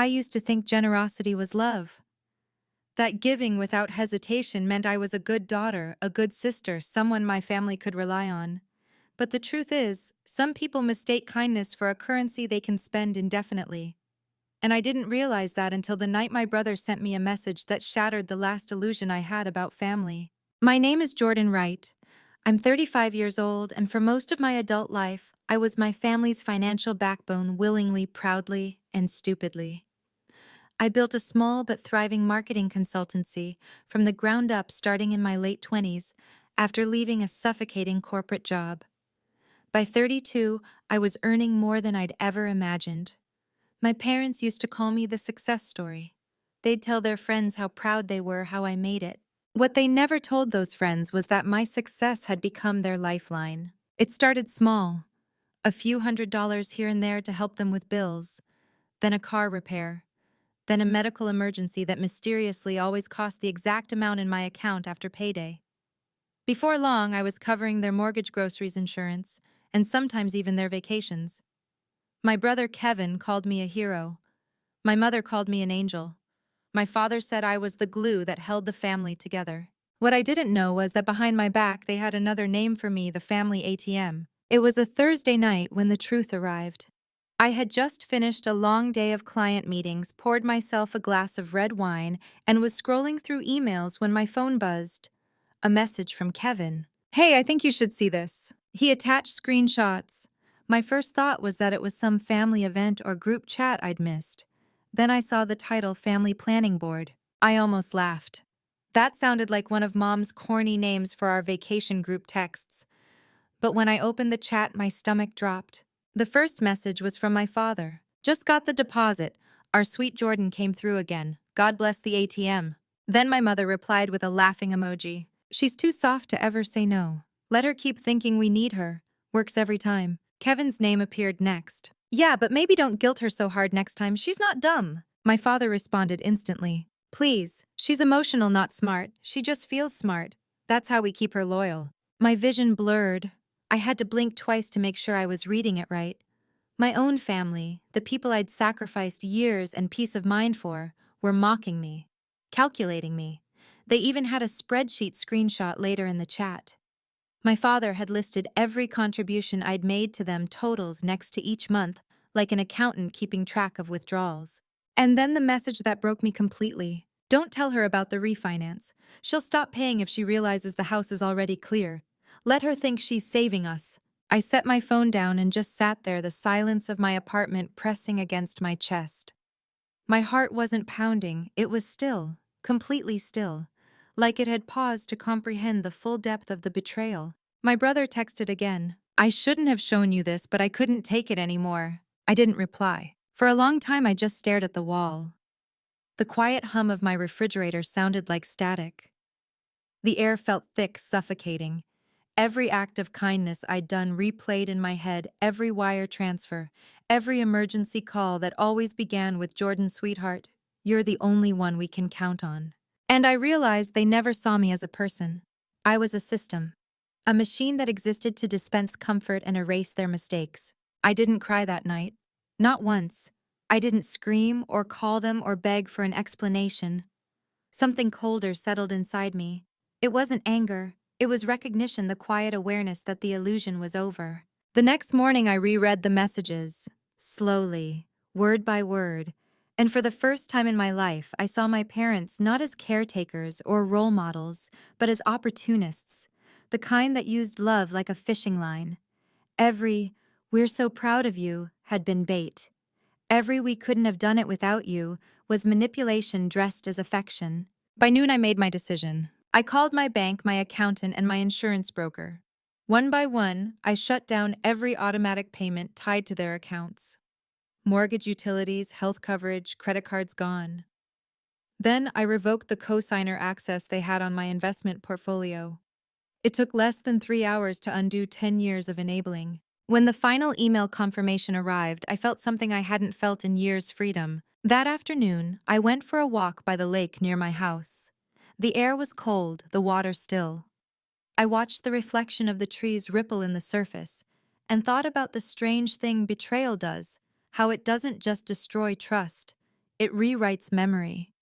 I used to think generosity was love. That giving without hesitation meant I was a good daughter, a good sister, someone my family could rely on. But the truth is, some people mistake kindness for a currency they can spend indefinitely. And I didn't realize that until the night my brother sent me a message that shattered the last illusion I had about family. My name is Jordan Wright. I'm 35 years old, and for most of my adult life, I was my family's financial backbone willingly, proudly, and stupidly. I built a small but thriving marketing consultancy from the ground up starting in my late 20s after leaving a suffocating corporate job. By 32, I was earning more than I'd ever imagined. My parents used to call me the success story. They'd tell their friends how proud they were how I made it. What they never told those friends was that my success had become their lifeline. It started small, a few $100s here and there to help them with bills, then a car repair, then a medical emergency that mysteriously always cost the exact amount in my account after payday. Before long, I was covering their mortgage, groceries, insurance, and sometimes even their vacations. My brother Kevin called me a hero. My mother called me an angel. My father said I was the glue that held the family together. What I didn't know was that behind my back they had another name for me, the family ATM. It was a Thursday night when the truth arrived. I had just finished a long day of client meetings, poured myself a glass of red wine, and was scrolling through emails when my phone buzzed. A message from Kevin. "Hey, I think you should see this." He attached screenshots. My first thought was that it was some family event or group chat I'd missed. Then I saw the title Family Planning Board. I almost laughed. That sounded like one of Mom's corny names for our vacation group texts. But when I opened the chat, my stomach dropped. The first message was from my father. "Just got the deposit. Our sweet Jordan came through again. God bless the ATM." Then my mother replied with a laughing emoji. "She's too soft to ever say no. Let her keep thinking we need her. Works every time." Kevin's name appeared next. "Yeah, but maybe don't guilt her so hard next time. She's not dumb." My father responded instantly. "Please, she's emotional, not smart. She just feels smart. That's how we keep her loyal." My vision blurred. I had to blink twice to make sure I was reading it right. My own family, the people I'd sacrificed years and peace of mind for, were mocking me, calculating me. They even had a spreadsheet screenshot later in the chat. My father had listed every contribution I'd made to them, totals next to each month, like an accountant keeping track of withdrawals. And then the message that broke me completely. "Don't tell her about the refinance. She'll stop paying if she realizes the house is already clear. Let her think she's saving us." I set my phone down and just sat there, the silence of my apartment pressing against my chest. My heart wasn't pounding, it was still, completely still, like it had paused to comprehend the full depth of the betrayal. My brother texted again. "I shouldn't have shown you this, but I couldn't take it anymore." I didn't reply. For a long time I just stared at the wall. The quiet hum of my refrigerator sounded like static. The air felt thick, suffocating. Every act of kindness I'd done replayed in my head, every wire transfer, every emergency call that always began with "Jordan, sweetheart, you're the only one we can count on." And I realized they never saw me as a person. I was a system. A machine that existed to dispense comfort and erase their mistakes. I didn't cry that night. Not once. I didn't scream or call them or beg for an explanation. Something colder settled inside me. It wasn't anger. It was recognition, the quiet awareness that the illusion was over. The next morning I reread the messages, slowly, word by word, and for the first time in my life I saw my parents not as caretakers or role models, but as opportunists, the kind that used love like a fishing line. Every "we're so proud of you" had been bait. Every "we couldn't have done it without you" was manipulation dressed as affection. By noon I made my decision. I called my bank, my accountant, and my insurance broker. One by one, I shut down every automatic payment tied to their accounts. Mortgage, utilities, health coverage, credit cards gone. Then I revoked the cosigner access they had on my investment portfolio. It took less than 3 hours to undo 10 years of enabling. When the final email confirmation arrived, I felt something I hadn't felt in years: freedom. That afternoon, I went for a walk by the lake near my house. The air was cold, the water still. I watched the reflection of the trees ripple in the surface, and thought about the strange thing betrayal does, how it doesn't just destroy trust, It rewrites memory.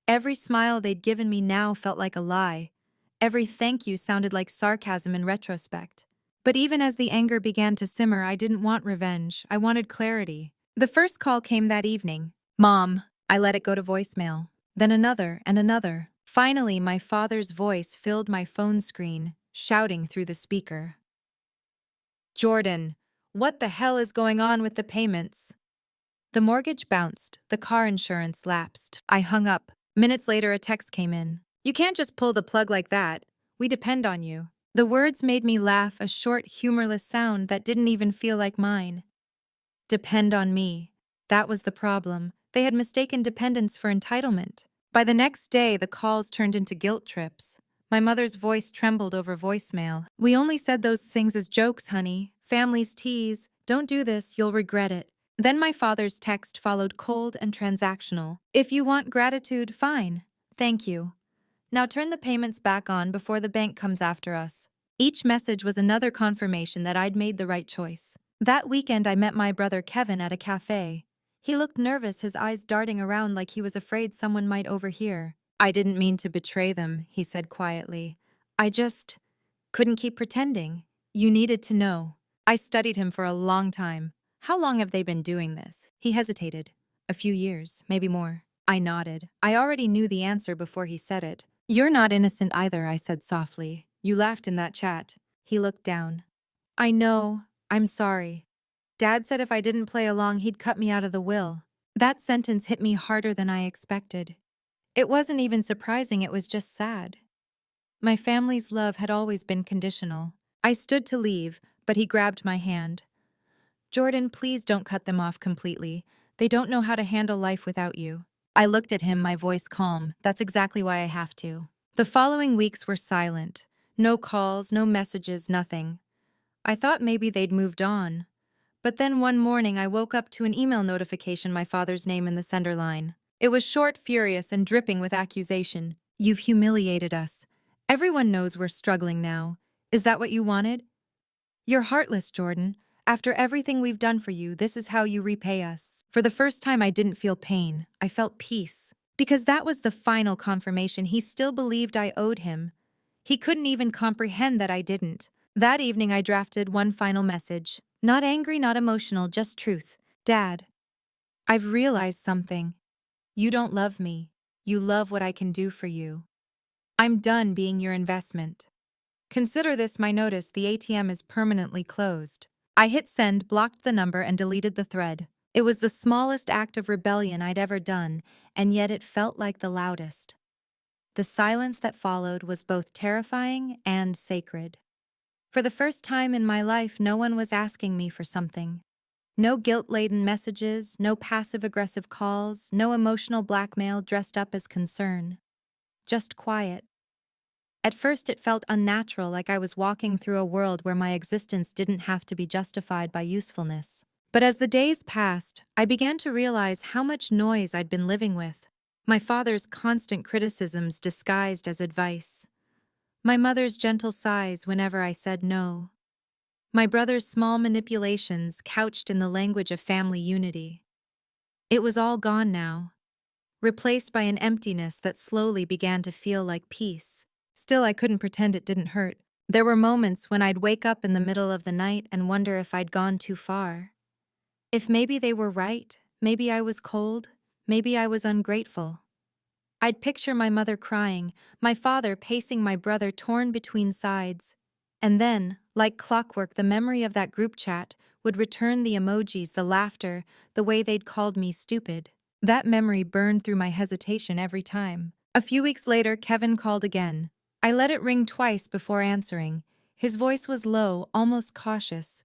Every smile they'd given me now felt like a lie. Every thank you sounded like sarcasm in retrospect. But even as the anger began to simmer, I didn't want revenge. I wanted clarity. The first call came that evening. Mom. I let it go to voicemail. Then another and another. Finally, my father's voice filled my phone screen, shouting through the speaker. Jordan, what the hell is going on with the payments? The mortgage bounced, the car insurance lapsed. I hung up. Minutes later, a text came in. You can't just pull the plug like that. We depend on you. The words made me laugh, a short, humorless sound that didn't even feel like mine. Depend on me. That was the problem. They had mistaken dependence for entitlement. By the next day, the calls turned into guilt trips. My mother's voice trembled over voicemail. We only said those things as jokes, honey. Families tease. Don't do this, you'll regret it. Then my father's text followed, cold and transactional. If you want gratitude, fine. Thank you. Now turn the payments back on before the bank comes after us. Each message was another confirmation that I'd made the right choice. That weekend, I met my brother Kevin at a cafe. He looked nervous, his eyes darting around like he was afraid someone might overhear. I didn't mean to betray them, he said quietly. I just couldn't keep pretending. You needed to know. I studied him for a long time. How long have they been doing this? He hesitated. A few years, maybe more. I nodded. I already knew the answer before he said it. You're not innocent either, I said softly. You laughed in that chat. He looked down. I know. I'm sorry. Dad said if I didn't play along, he'd cut me out of the will. That sentence hit me harder than I expected. It wasn't even surprising, it was just sad. My family's love had always been conditional. I stood to leave, but he grabbed my hand. Jordan, please don't cut them off completely. They don't know how to handle life without you. I looked at him, my voice calm. That's exactly why I have to. The following weeks were silent. No calls, no messages, nothing. I thought maybe they'd moved on. But then one morning I woke up to an email notification, my father's name in the sender line. It was short, furious, and dripping with accusation. You've humiliated us. Everyone knows we're struggling now. Is that what you wanted? You're heartless, Jordan. After everything we've done for you, this is how you repay us. For the first time, I didn't feel pain. I felt peace. Because that was the final confirmation he still believed I owed him. He couldn't even comprehend that I didn't. That evening, I drafted one final message. Not angry, not emotional, just truth. Dad, I've realized something. You don't love me. You love what I can do for you. I'm done being your investment. Consider this my notice. The ATM is permanently closed. I hit send, blocked the number, and deleted the thread. It was the smallest act of rebellion I'd ever done, and yet it felt like the loudest. The silence that followed was both terrifying and sacred. For the first time in my life, no one was asking me for something. No guilt-laden messages, no passive-aggressive calls, no emotional blackmail dressed up as concern. Just quiet. At first it felt unnatural, like I was walking through a world where my existence didn't have to be justified by usefulness. But as the days passed, I began to realize how much noise I'd been living with. My father's constant criticisms disguised as advice. My mother's gentle sighs whenever I said no. My brother's small manipulations couched in the language of family unity. It was all gone now, replaced by an emptiness that slowly began to feel like peace. Still, I couldn't pretend it didn't hurt. There were moments when I'd wake up in the middle of the night and wonder if I'd gone too far. If maybe they were right, maybe I was cold, maybe I was ungrateful. I'd picture my mother crying, my father pacing, my brother torn between sides. And then, like clockwork, the memory of that group chat would return, the emojis, the laughter, the way they'd called me stupid. That memory burned through my hesitation every time. A few weeks later, Kevin called again. I let it ring twice before answering. His voice was low, almost cautious.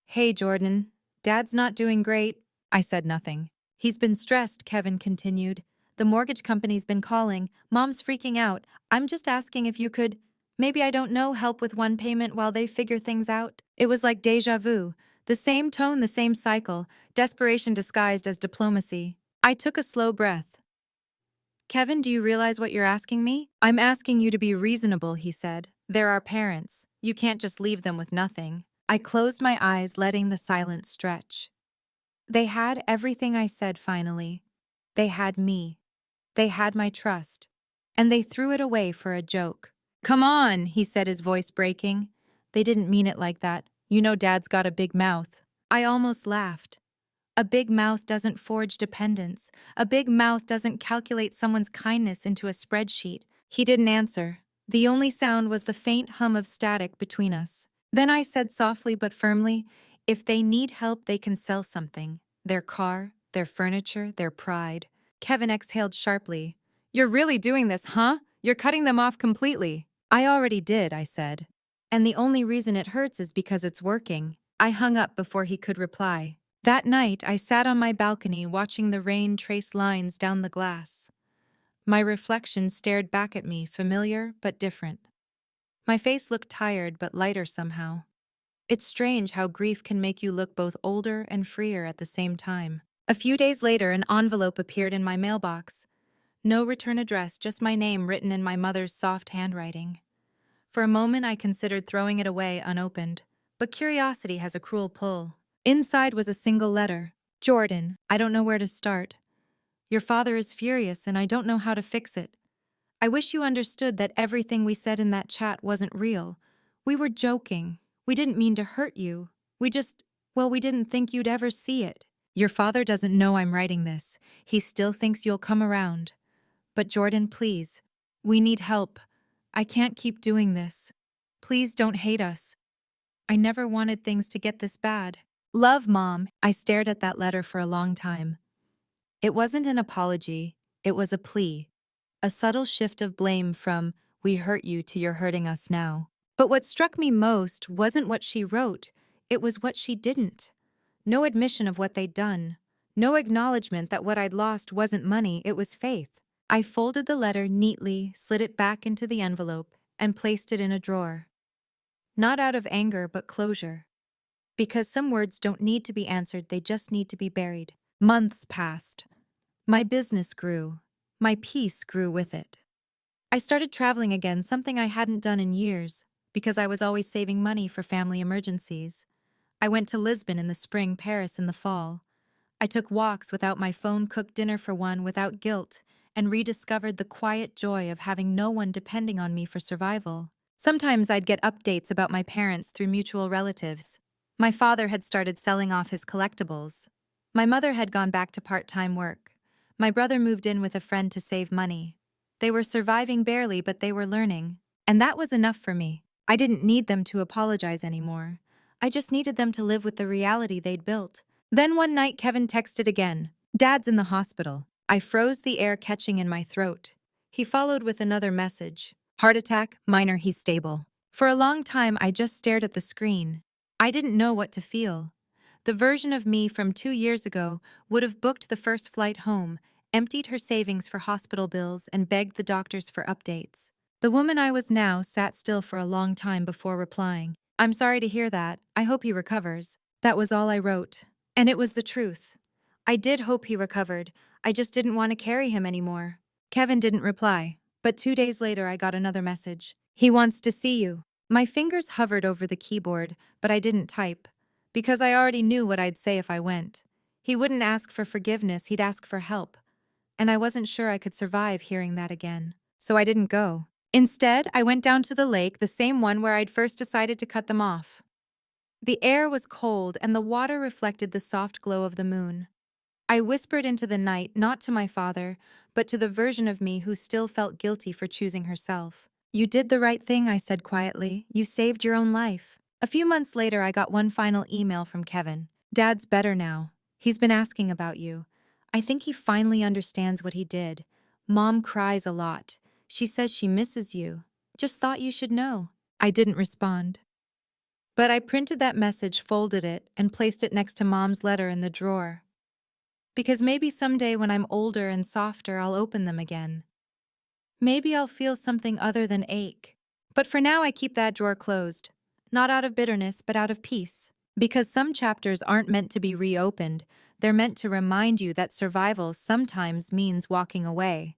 Hey, Jordan. Dad's not doing great. I said nothing. He's been stressed, Kevin continued. The mortgage company's been calling. Mom's freaking out. I'm just asking if you could, maybe, I don't know, help with one payment while they figure things out. It was like déjà vu. The same tone, the same cycle. Desperation disguised as diplomacy. I took a slow breath. Kevin, do you realize what you're asking me? I'm asking you to be reasonable, he said. They're our parents. You can't just leave them with nothing. I closed my eyes, letting the silence stretch. They had everything, I said finally. They had me. They had my trust. And they threw it away for a joke. Come on, he said, his voice breaking. They didn't mean it like that. You know Dad's got a big mouth. I almost laughed. A big mouth doesn't forge dependence. A big mouth doesn't calculate someone's kindness into a spreadsheet. He didn't answer. The only sound was the faint hum of static between us. Then I said softly but firmly, if they need help, they can sell something. Their car, their furniture, their pride. Kevin exhaled sharply. You're really doing this, huh? You're cutting them off completely. I already did, I said. And the only reason it hurts is because it's working. I hung up before he could reply. That night, I sat on my balcony watching the rain trace lines down the glass. My reflection stared back at me, familiar but different. My face looked tired but lighter somehow. It's strange how grief can make you look both older and freer at the same time. A few days later, an envelope appeared in my mailbox. No return address, just my name written in my mother's soft handwriting. For a moment, I considered throwing it away unopened, but curiosity has a cruel pull. Inside was a single letter. Jordan, I don't know where to start. Your father is furious and I don't know how to fix it. I wish you understood that everything we said in that chat wasn't real. We were joking. We didn't mean to hurt you. We didn't think you'd ever see it. Your father doesn't know I'm writing this. He still thinks you'll come around. But Jordan, please. We need help. I can't keep doing this. Please don't hate us. I never wanted things to get this bad. Love, Mom. I stared at that letter for a long time. It wasn't an apology. It was a plea. A subtle shift of blame from, we hurt you to you're hurting us now. But what struck me most wasn't what she wrote. It was what she didn't. No admission of what they'd done. No acknowledgement that what I'd lost wasn't money, it was faith. I folded the letter neatly, slid it back into the envelope, and placed it in a drawer. Not out of anger, but closure. Because some words don't need to be answered, they just need to be buried. Months passed. My business grew. My peace grew with it. I started traveling again, something I hadn't done in years, because I was always saving money for family emergencies. I went to Lisbon in the spring, Paris in the fall. I took walks without my phone, cooked dinner for one without guilt, and rediscovered the quiet joy of having no one depending on me for survival. Sometimes I'd get updates about my parents through mutual relatives. My father had started selling off his collectibles. My mother had gone back to part-time work. My brother moved in with a friend to save money. They were surviving barely, but they were learning. And that was enough for me. I didn't need them to apologize anymore. I just needed them to live with the reality they'd built. Then one night, Kevin texted again. Dad's in the hospital. I froze, the air catching in my throat. He followed with another message. Heart attack, minor, he's stable. For a long time, I just stared at the screen. I didn't know what to feel. The version of me from 2 years ago would have booked the first flight home, emptied her savings for hospital bills, and begged the doctors for updates. The woman I was now sat still for a long time before replying. I'm sorry to hear that. I hope he recovers. That was all I wrote. And it was the truth. I did hope he recovered. I just didn't want to carry him anymore. Kevin didn't reply, but 2 days later I got another message. He wants to see you. My fingers hovered over the keyboard, but I didn't type. Because I already knew what I'd say if I went. He wouldn't ask for forgiveness, he'd ask for help. And I wasn't sure I could survive hearing that again. So I didn't go. Instead, I went down to the lake, the same one where I'd first decided to cut them off. The air was cold and the water reflected the soft glow of the moon. I whispered into the night, not to my father, but to the version of me who still felt guilty for choosing herself. You did the right thing, I said quietly. You saved your own life. A few months later, I got one final email from Kevin. Dad's better now. He's been asking about you. I think he finally understands what he did. Mom cries a lot. She says she misses you. Just thought you should know. I didn't respond. But I printed that message, folded it, and placed it next to Mom's letter in the drawer. Because maybe someday when I'm older and softer, I'll open them again. Maybe I'll feel something other than ache. But for now, I keep that drawer closed. Not out of bitterness, but out of peace. Because some chapters aren't meant to be reopened. They're meant to remind you that survival sometimes means walking away.